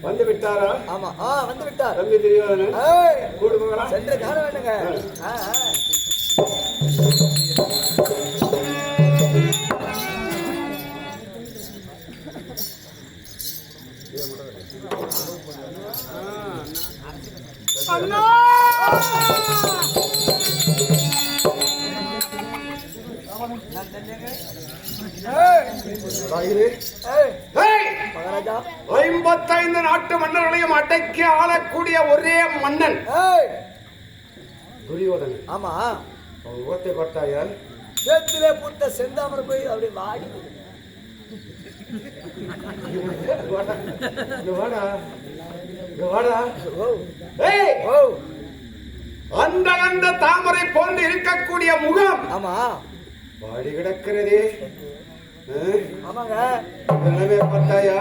வந்து விட்டாரா? ஆமா, வந்து விட்டார். தம்பி தெரியாதே கூடுங்களா சென்று காண வேண்டுங்க. அண்ணா ஐம்பத்தைந்து நாட்டு மன்னர்களையும் அடக்கி ஆளக்கூடிய ஒரே மன்னன் துரியோதனன். ஆமா, ஓத்தை பார்த்தாயா? சேத்திலே பூத்த செந்தாமரை போய் அப்படி வாடி அந்த அந்த தாமரை போன்று இருக்கக்கூடிய முகம் ஆமா வாடி கிடக்கிறதே. ஆமாங்க, நிலைமை பார்த்தாயா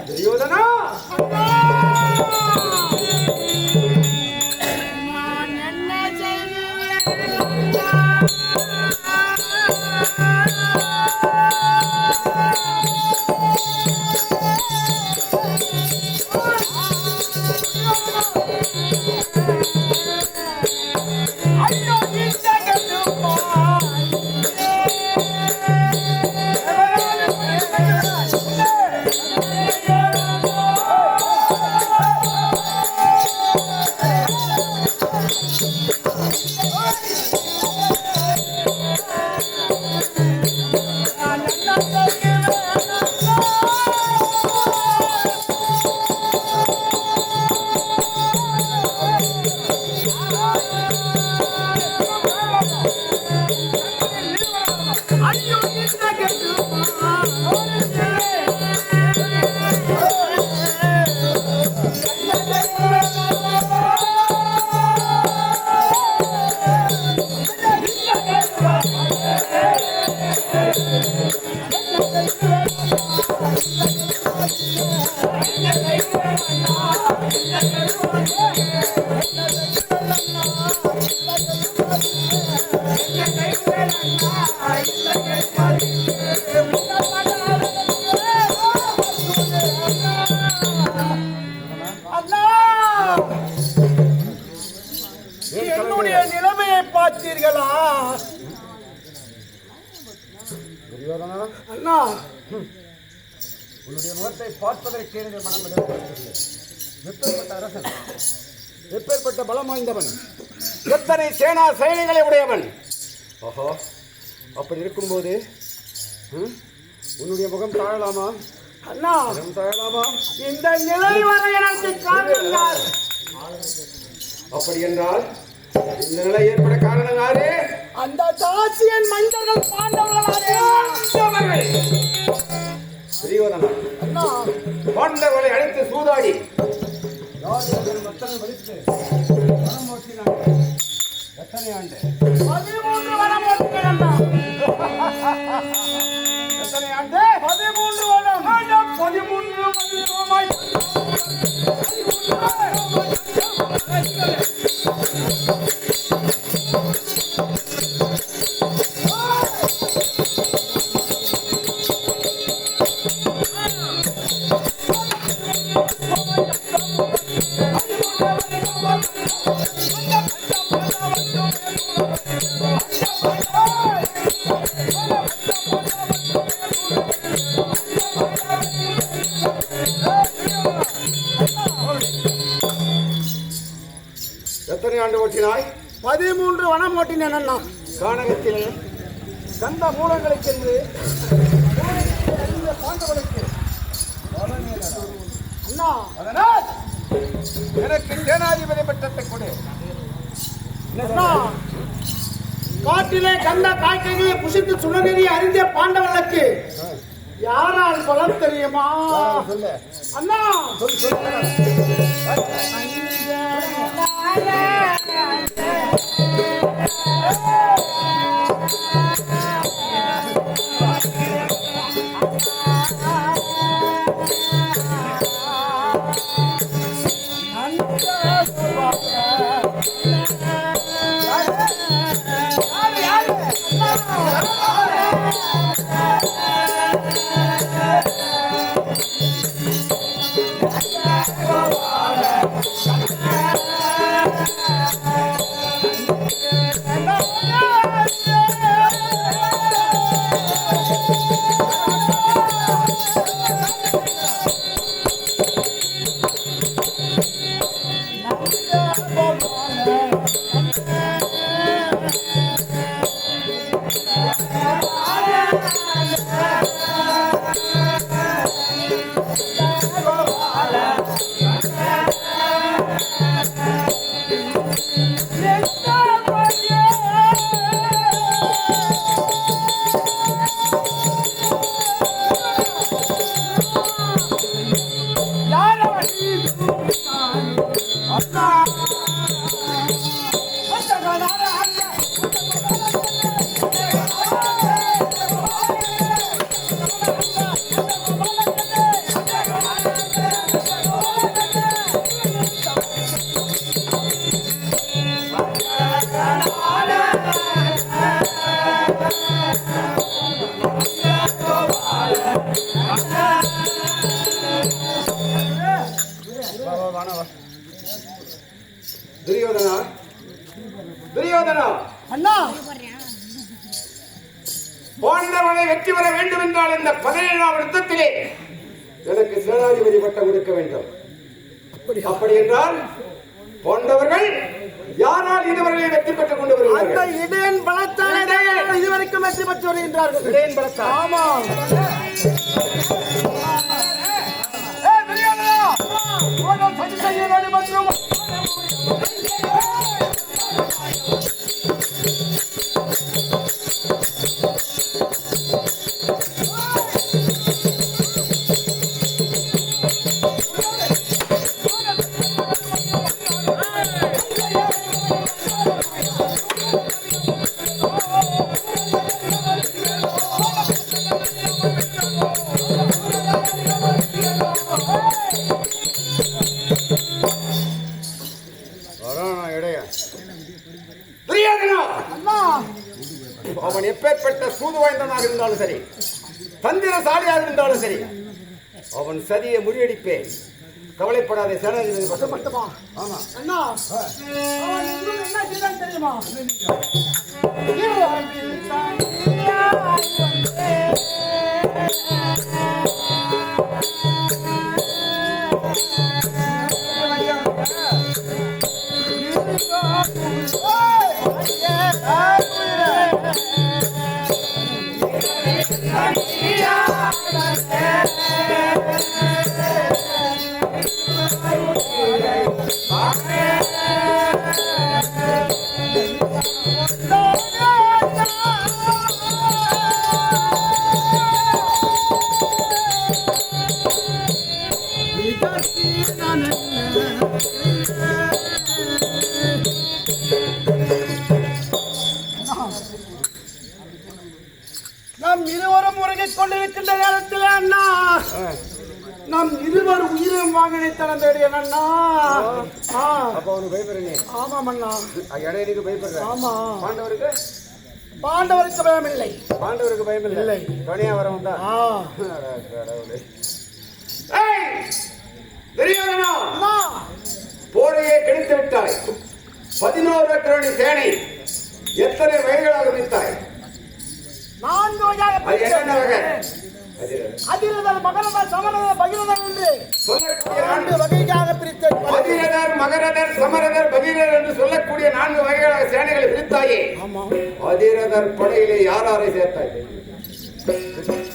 துரியோதனா? என்னுடைய நிலைமையை பார்த்தீர்களா அண்ணா? உன்னுடைய முகத்தை பார்ப்பதற்கு எனக்கு மனம் இடம்பெறவில்லை. எப்பேற்பட்ட அரசன், எப்பேற்பட்ட பலம் வாய்ந்தவன், எத்தனை சேனா செயலிகளை உடையவன். ஓஹோ, அப்படி இருக்கும்போது உன்னுடைய முகம் தாழலாமா அண்ணா? முகம் தாழலாமா? இந்த நிலை வரை எனக்கு காரணங்கள். அப்படி என்றால் இந்த நிலை ஏற்பட காரணம் யாரு? அந்த தாசியன் மனிதர்கள் பாண்டவர்களாலே. துரியோதனா, அண்ணா, பாண்டவர்களை அழைத்து சூதாடி எத்தனை ஆண்டு? 13 வரம் ஓட்டினேன் அண்ணா. எத்தனை ஆண்டு? 13 வரம். 13 வருமாய். எத்தனை ஆண்டு ஓட்டினாய்? 13 வனம் ஓட்டினேன் அண்ணா. கானகத்திலே கந்த மூலங்களை சென்று பாண்டவனுக்கு அண்ணா, அதனால் எனக்கு சேனாதிபதி பட்டத்தை கொடு. அண்ணா, காட்டிலே கந்த காய்கறியை புசித்து சுடநெறி அறிந்த பாண்டவர்களுக்கு யாரால் சொல்ல தெரியுமா? சொல்லு. அண்ணா, துரியோதனா, துரியோதனா, அண்ணா, பாண்டவனை வெற்றி பெற வேண்டும் என்றால் இந்த 17ஆம் யுத்தத்திலே எனக்கு சேனாதிபதி பட்டம் கொடுக்க வேண்டும். அப்படி என்றால் பாண்டவர்கள் யாரால் இதுவரை வெற்றி பெற்றுக் கொண்டு வருகிறார்கள்? அந்த இடையன் பலத்தாலே இதுவரைக்கும் வெற்றி பெற்று வருகின்றார்கள். இடையன் பலத்தால். ஆமா. புத்திசாலியாக இருந்தாலும் சரி, தந்திரசாலியாக இருந்தாலும் சரி, அவன் சதியை முறியடிப்பேன். கவலைப்படாதே சேனாதிபதி. மட்டுமா? ஆமா அண்ணா, அவன் இன்னும் என்ன செய்தான் தெரியுமா? நாம் இருவரும் உறங்கிக் கொண்டிருக்கின்ற நேரத்தில் அண்ணா, நாம் இருவர் உயிரும் வாங்கினை தளர்ந்தேடிய அண்ணா. அப்ப அவனுக்கு பயப்படுறே? ஆமாம் அண்ணா. இடையிலுக்கு பயப்படுற? ஆமா. பாண்டவருக்கு? பாண்டவருக்கு பயம் இல்லை. பாண்டவருக்கு பயம் இல்லை. துணையா வர வந்தா போரையே கெடுத்து விட்டாய். 11 லட்சம் சேனை எத்தனை வகைகளாக வித்தாய்? 4 வகையாக. அதிரதர், மகரதர், சமரதர், பகிரதர் என்று சொல்லக்கூடிய 4 வகையாக பிரித்தேன். அதிரதர், மகரதர், சமரதர், பகிரதர் என்று சொல்லக்கூடிய 4 வகைகளாக சேனைகளை பிரித்தாயே. அதிரதர் படையிலே யாரை சேர்த்தாய்?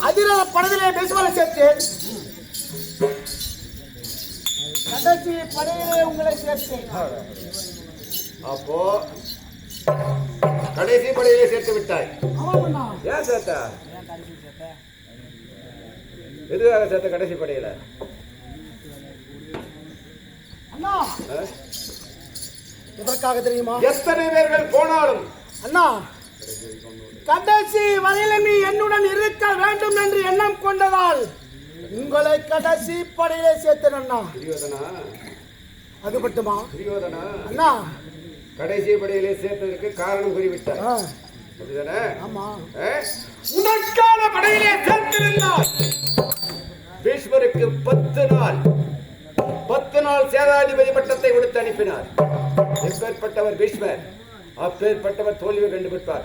அதிரதர் படையிலே பேசுவாரை சேர்த்தேன். கடைசி படையிலே உங்களை சேர்த்தேன். அப்போ கடைசி படையிலே சேர்த்து விட்டாய். ஏன் சேர்த்தா? எதுக்காக சேர்த்த கடைசி படையில? அண்ணா, எதற்காக தெரியுமா? எத்தனை பேர்கள் போனாலும் அண்ணா, கடைசி வரையில நீ என்னுடன் இருக்க வேண்டும் என்று எண்ணம் கொண்டதால் உங்களை கடைசி படையிலே சேர்த்தேன் அண்ணா. துரியோதனா? அது மட்டுமா? துரியோதனா அண்ணா, கடைசி படையிலே சேர்த்ததற்கு காரணம் கூறிவிட்டார். அப்படிதானே? ஆமா. உனக்கான படையிலே சேர்த்திருந்தால் பீஷ்மருக்கு 10 நாள் சேனாதிபதி பட்டத்தை கொடுத்து அனுப்பினார். எப்பேற்பட்டவர் பீஷ்மர், அப்பேற்பட்டவர் தோல்வியை கண்டுபிடிப்பார்.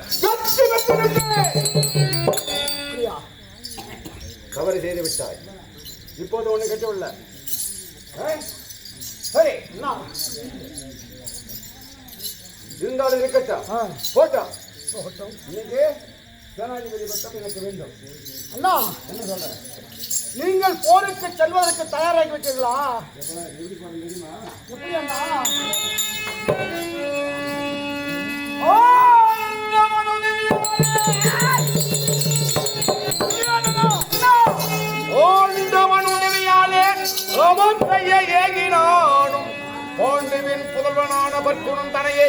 தவறு செய்து விட்டாய். இப்போது ஒண்ணு கெட்டுள்ள சரி இருந்தாலும் இருக்கட்டும், போட்டோம். இன்னைக்கு சேனாதிபதி பட்டம் எனக்கு வேண்டும். அண்ணா, என்ன சொல்ற? நீங்கள் போருக்கு செல்வதற்கு தயாராகி விட்டீர்களா? தெரியுமா? எப்படி அண்ணா? ஏகினானும் பாண்டுவின் புதல்வனான பற்குணம் தனையே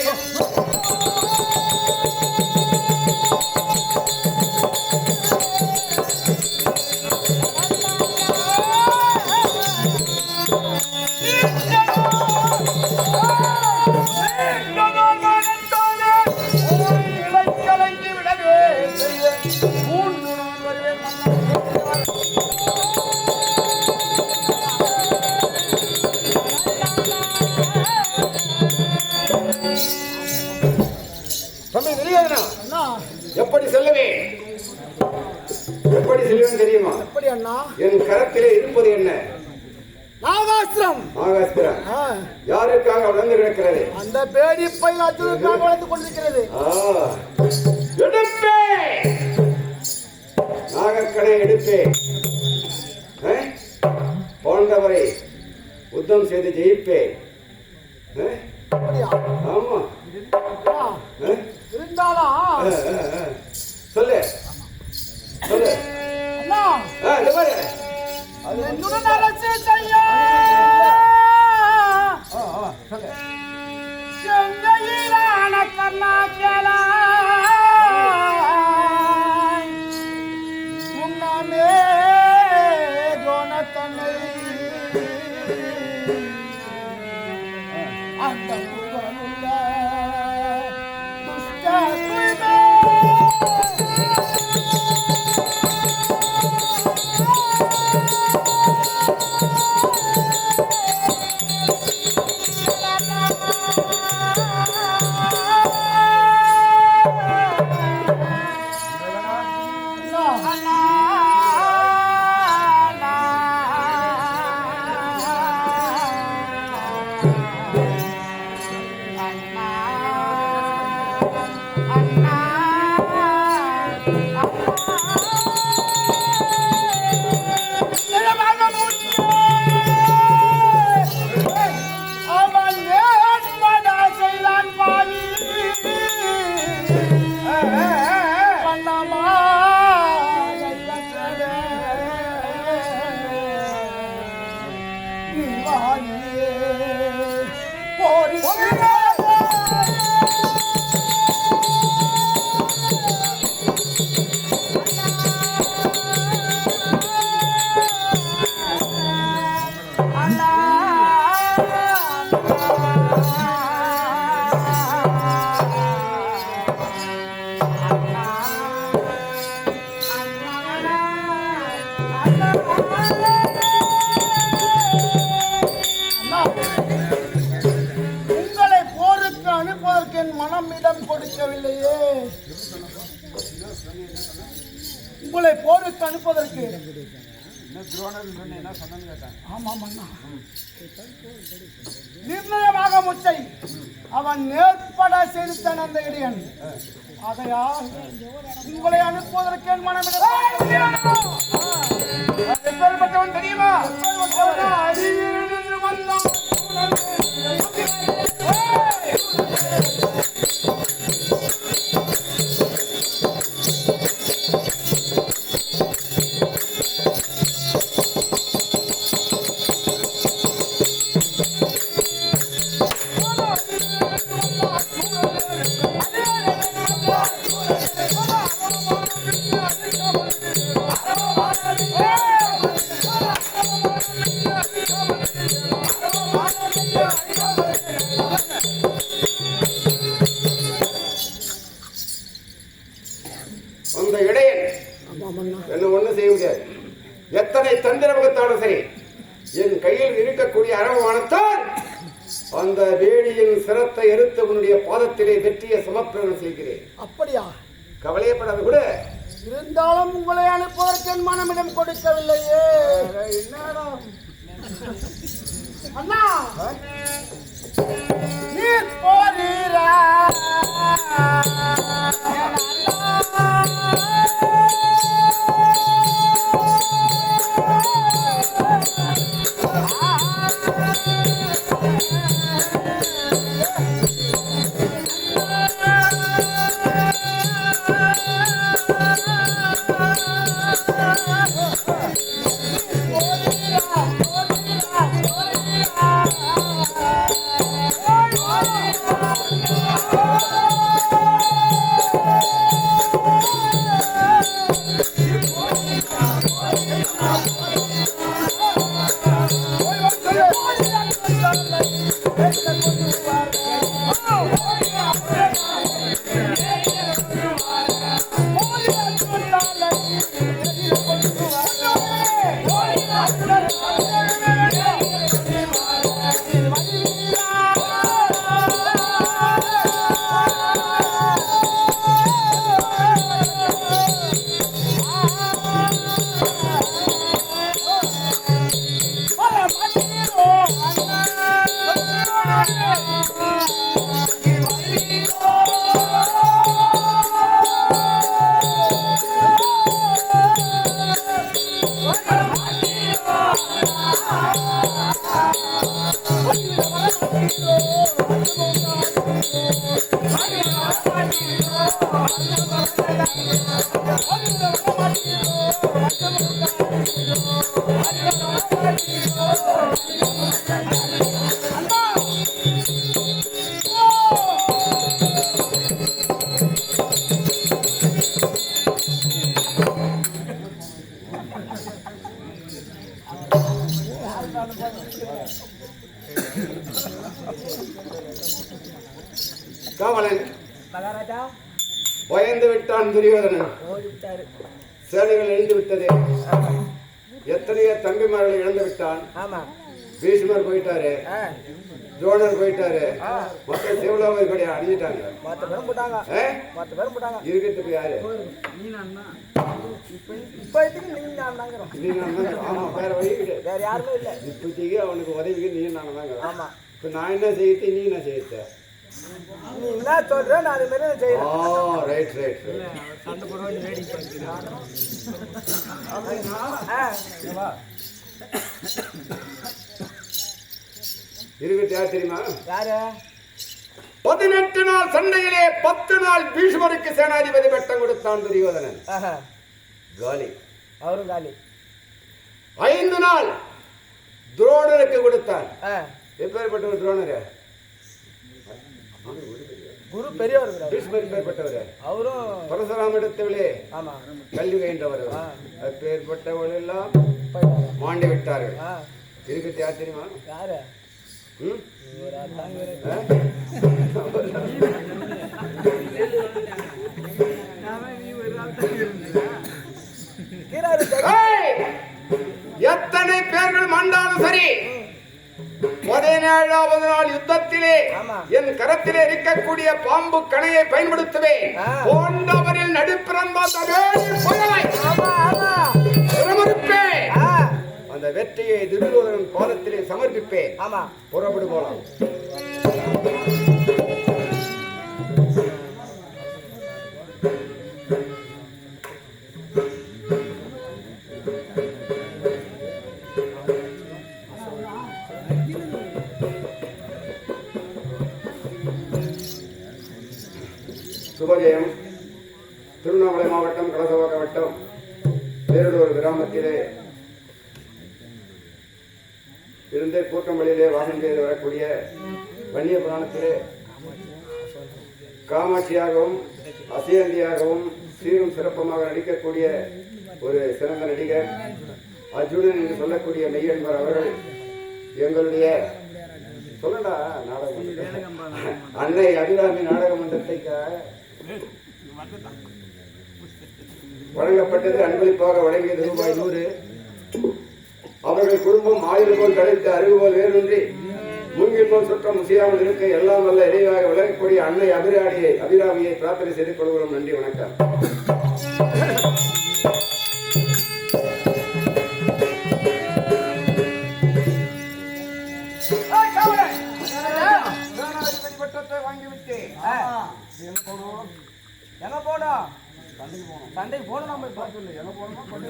எப்படி செல்லுவேன்? எப்படி செல்லுவேன் தெரியுமா? எப்படி அண்ணா? என் கரத்திலே இருப்பது என்ன? நாகாஸ்திரம். நாகாஸ்திரம் யாருக்காக வளர்ந்து கிடக்கிறது? அந்த பேடி பையன் அர்ஜுனுக்காக வளர்ந்து கொண்டிருக்கிறது. எடுப்பே நாகக்கடை எடுப்பே. பாண்டவரை யுத்தம் செய்து ஜெயிப்பேன். ஆமா, இருந்தாலும் சொல்லு சொல்லு. என்னுடன் அரசு செய்யா செங்கையிலான கர்ணாச்சலா முன்னாமே ஜோனத்தனை அந்த புகழுள்ள துஷ்ட உங்களை போருக்கு அனுப்புவதற்கு என் மனம் இடம் கொடுக்கவில்லையே. உங்களை போருக்கு அனுப்புவதற்கு ஆமாம் அண்ணா, நிர்ணயமாக முச்சை அவன் நேர்பட செலுத்தான் அந்த இடையன். ஆகையால் உங்களை அனுப்புவதற்கு என் மனம் எப்பேற்பட்டவன் தெரியுமா? அந்த இடையன் என்ன ஒண்ணு செய்ய முடியாது. எத்தனை தந்திர வகுத்தாலும் சரி, என் கையில் இருக்கக்கூடிய அரவமானத்தால் அந்த வேடியின் சிரத்தை எடுத்து உன்னுடைய பாதத்திலே வெற்றியை சமர்ப்பணம் செய்கிறேன். அப்படியா? கவலையப்படாத கூட. இருந்தாலும் உங்களை அனுப்புவதற்கு என் மனமிடம் கொடுக்கவில்லையே. என்னடா அண்ணா, நீர் போறீரா காவலன் பயந்து விட்டான் துரியோதனன். சேனைகள் இழந்து விட்டதே. எத்தனையோ தம்பிமார்களை இழந்து விட்டான். பீஷ்மர் போயிட்டாரு, துரோணர் போயிட்டாரு, மொத்த சிவலோக கொடியை அடிஞ்சிட்டாங்க. இருக்கிறதுக்கு யாரு? ஆமா, வேற வழி கிடையாது. வேற யாருமே இல்ல. இப்போதைக்கு அவனுக்கு உதவிக்கு நீ நானும் தாங்க. ஆமா. இப்ப நான் என்ன செய்யறது, நீ என்ன செய்யற? நீ என்ன சொல்ற, நான் அது மாதிரி செய்யறேன். Right right right. சண்டை போடுறது வேடிக்கை பார்க்கிறேன். இருக்கட்டு யார் தெரியுமா? யாரு? 18 நாள் சண்டையிலே 10 நாள் பீஷ்மருக்கு சேனாதிபதி பட்டம் கொடுத்தான் துரியோதனன். காலி. அவரும் காலி. 5 நாள் துரோணருக்கு கொடுத்தான். எப்பேற்பட்ட ஒரு துரோணர்? குரு பெரியவர். பீஷ்மர் எப்பேற்பட்டவர்? அவரும் பரசுராமிடத்திலே கல்வி கயின்றவர். அப்பேற்பட்டவர்கள் எல்லாம் மாண்டு விட்டார்கள். இருக்கட்டு யார் தெரியுமா? யாரு? எத்தனை பேர்கள் மாண்டாலும் சரி, 17வது நாள் யுத்தத்திலே என் கரத்திலே இருக்கக்கூடிய பாம்பு கணையை பயன்படுத்துவேன். போன்றவரில் அந்த வெற்றியை துரியோதனன் பாதத்திலே சமர்ப்பிப்பேன். புறப்படு போலாம். சுபஜயம். திருவண்ணாமலை மாவட்டம் கலசவாக்க வட்டம் வேறொரு கிராமத்திலே இருந்த கூட்டம்பள்ளியிலே வாசம் செய்து வரக்கூடிய வன்னிய புராணத்திலே காமாட்சியாகவும் அசையந்தியாகவும் சீரும் சிறப்பமாக நடிக்கக்கூடிய ஒரு சிறந்த நடிகர் அர்ஜுனன் என்று சொல்லக்கூடிய மெய்யன்பர் அவர்கள் எங்களுடைய சொல்லடா நாடகம் அன்னை அபிராமி நாடக மன்றத்தை வழங்கப்பட்டது. அன்பளிப்பாக வழங்கியது ரூபாய் 100. அவர்கள் குடும்பம் 1000 போல் கிடைத்த அறிவு போல் வேறொன்றி மூங்கில் போல் சுற்றம் முசியாமல் இருக்க எல்லாம் வல்ல இறைவாக விளங்கக்கூடிய அன்னை அபிராமியை பிரார்த்தனை செய்து கொள்கிறோம். நன்றி, வணக்கம். எங்க போனோம்? சண்டைக்கு போனோம். நம்ம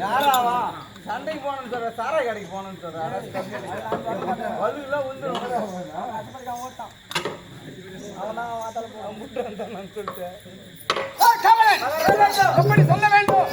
யாராவா சண்டைக்கு போனோம்னு சொல்ற? சாராய் கடைக்கு போனோம்னு சொல்ற? ஓட்டான் அவன் முட்டு வந்தான் சொல்லிட்டு அப்படி சொல்ல வேண்டும்.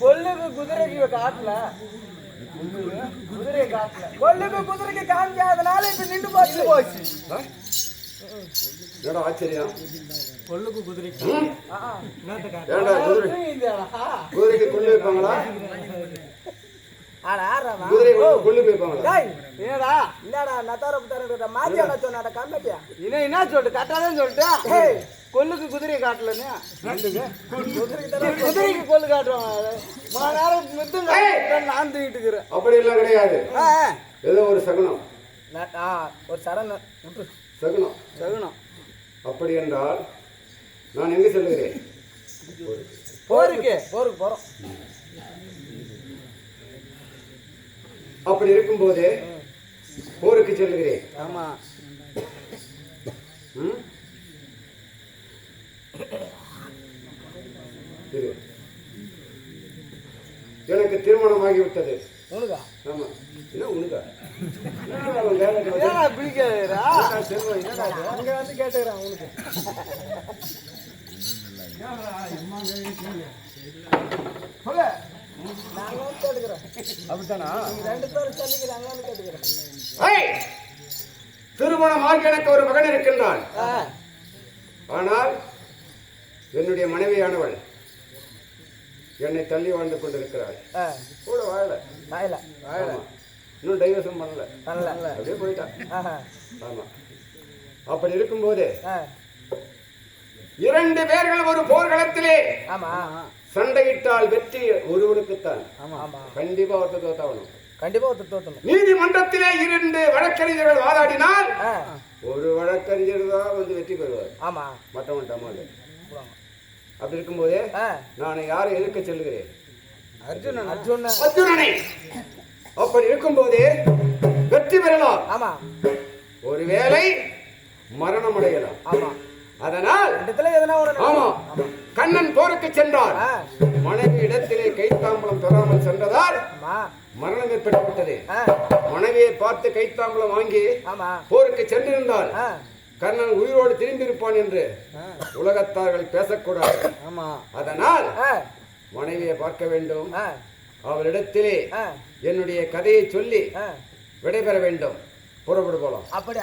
கொல்லுக்கு குதிரைக்கு காட்டல, குதிரையை காட்டல, கொல்லுக்கு குதிரைக்கு காமிக்காதனால இப்ப நின்று போச்சு. ஆச்சரியம். கொல்லுக்கு குதிரைக்கு குதிரைக்கு கொள்ளு வைப்பாங்களா? என்ன சொல்லிட்டு கட்டாதான் சொல்லிட்டு கொல்லுக்கு குதிரையை காட்டலன்னு குதிரைக்கு கொல்லு காட்டுவாங்க. நான் தூக்கிட்டு இருக்கிறேன். அப்படி எல்லாம் கிடையாது. ஏதோ ஒரு சகுனம், ஒரு சரணம் சகுனம் சகுனம். அப்படி என்றால் நான் எங்க செல்லுகிறேன்? போருக்கு போருக்கு போறோம். அப்படி இருக்கும் போதே போருக்கு செல்லுகிறேன். ஆமா. இரு. எனக்கு திருமணமாகிவிட்டது. உனக்கா? ஆமா. என்ன உனக்கா? அவன் வேலை அப்படி கேட்கிறா? அங்க வந்து கேட்டுக்கிறான் உனக்கு. சொல்லு. நாங்க வந்து கேட்டுக்கிறோம். அப்படித்தானா? ரெண்டு பேரும் சொல்லிக்கிறாங்கன்னு கேட்டுக்கிறோம். திருமணமாக எனக்கு ஒரு மகன் இருக்கின்றான். ஆனால் என்னுடைய மனைவியானவள் என்னை தள்ளி வாழ்ந்து கொண்டிருக்கிறாள். கூட வாழல. இன்னும் டைவர்ஷன் பண்ணல. அப்படியே போயிட்டான். ஆமா. அப்படி இருக்கும்போது 2 பேர்கள் ஒரு போர்க்களத்திலே சண்டையிட்டால் வெற்றி ஒருவனுக்குத்தான். கண்டிப்பா ஒருத்தர் தோத்தாகணும். கண்டிப்பா ஒருத்தர் தோத்தணும். நீதிமன்றத்திலே 2 வழக்கறிஞர்கள் வாதாடினால் ஒரு வழக்கறிஞர் தான் வந்து வெற்றி பெறுவார். ஆமா. மற்றவன் டமால். அப்படி இருக்கும்போது நான் யாரை எதிர்க்க செல்லுகிறேன்? அர்ஜுனனை. அப்படி இருக்கும்போது வெற்றி பெறலாம். ஆமா. ஒருவேளை மரணம் அடையலாம். ஆமா. அதனால் ஆமா, கண்ணன் போருக்கு சென்றார். மனைவி இடத்திலே கைத்தாம்பலம் பெறாமல் சென்றதால் மரணம் ஏற்பட்டுவிட்டது. மனைவியை பார்த்து கைத்தாம்பலம் வாங்கி போருக்கு சென்றிருந்தால் கர்ணன் உயிரோடு திரும்பியிருப்பான் என்று உலகத்தார்கள் பேசக்கூடாது. அதனால் மனைவியை பார்க்க வேண்டும். அவளிடத்திலே என்னுடைய கதையை சொல்லி விடைபெற வேண்டும். புறப்படு போலாம். அப்படி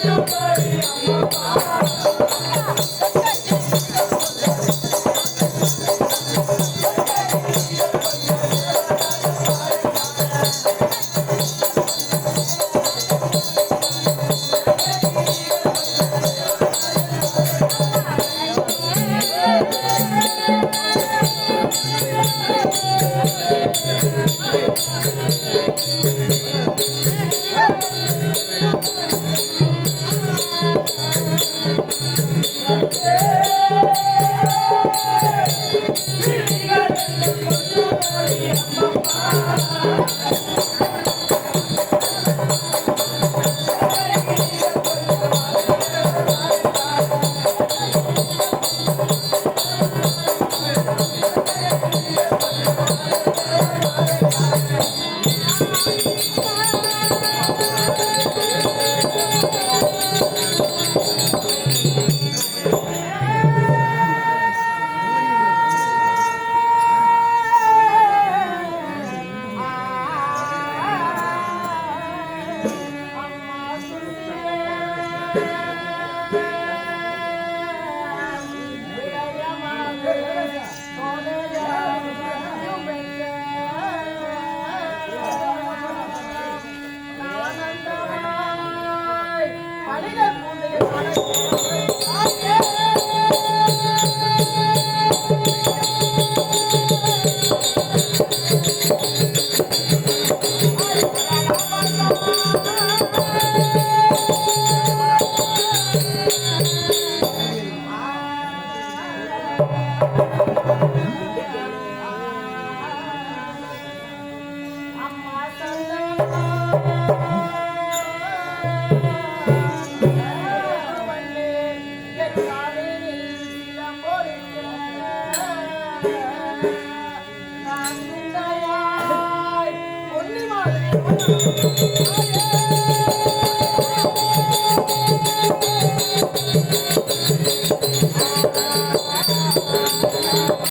Thank you. பொன்னி மாதிரி